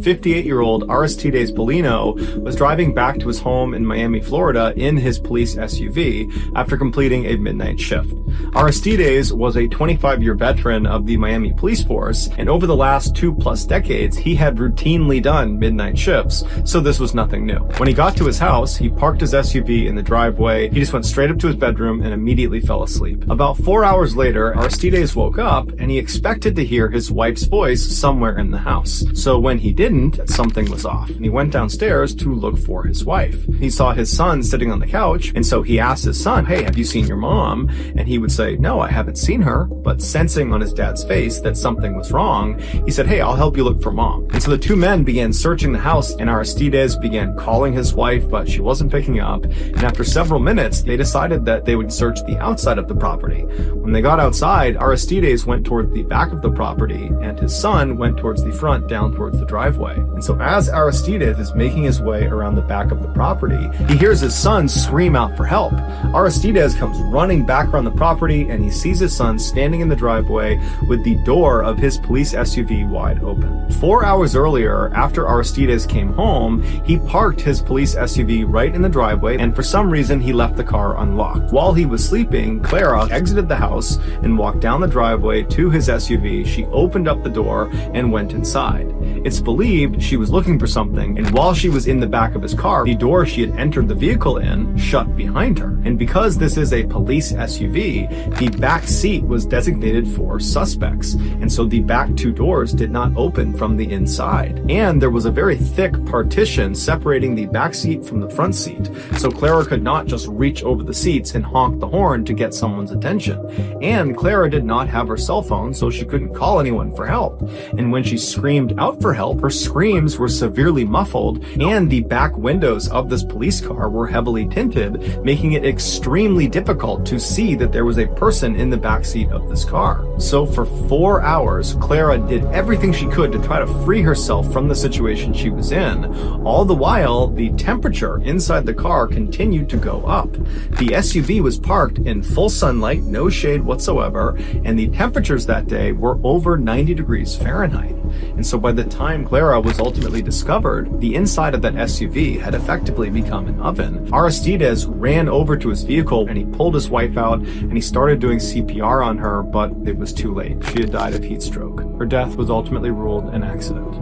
58-year-old Aristides Bellino was driving back to his home in Miami, Florida in his police SUV after completing a midnight shift. Aristides was a 25-year veteran of the Miami police force, and over the last 2+ decades, he had routinely done midnight shifts, so this was nothing new. When he got to his house, he parked his SUV in the driveway, he just went straight up to his bedroom and immediately fell asleep. About 4 hours later, Aristides woke up and he expected to hear his wife's voice somewhere in the house. So when he didn't, something was off, and he went downstairs to look for his wife. He saw his son sitting on the couch, and so he asked his son, "Hey, have you seen your mom?" And he would say, "No, I haven't seen her," but sensing on his dad's face that something was wrong, he said, "Hey, I'll help you look for mom." And so the two men began searching the house, and Aristides began calling his wife, but she wasn't picking up, and after several minutes, they decided that they would search the outside of the property. When they got outside, Aristides went toward the back of the property, and his son went towards the front, down towards the driveway. And so as Aristides is making his way around the back of the property, he hears his son scream out for help. Aristides comes running back around the property, and he sees his son standing in the driveway with the door of his police SUV wide open. 4 hours earlier, after Aristides came home, he parked his police SUV right in the driveway, and for some reason he left the car unlocked. While he was sleeping, Clara exited the house and walked down the driveway to his SUV. She opened up the door and went inside. It's believed she was looking for something, and while she was in the back of his car, the door she had entered the vehicle in shut behind her. And because this is a police SUV, the back seat was designated for suspects, and so the back two doors did not open from the inside. And there was a very thick partition separating the back seat from the front seat, so Clara could not just reach over the seats and honk the horn to get someone's attention. And Clara did not have her cell phone, so she couldn't call anyone for help. And when she screamed out for help, her screams were severely muffled, and the back windows of this police car were heavily tinted, making it extremely difficult to see that there was a person in the back seat of this car. So for 4 hours, Clara did everything she could to try to free herself from the situation she was in. All the while, the temperature inside the car continued to go up. The SUV was parked in full sunlight, no shade whatsoever, and the temperatures that day were over 90 degrees Fahrenheit. And so by the time Clara was ultimately discovered, the inside of that SUV had effectively become an oven. Aristides ran over to his vehicle and he pulled his wife out and he started doing CPR on her, but it was too late. She had died of heat stroke. Her death was ultimately ruled an accident.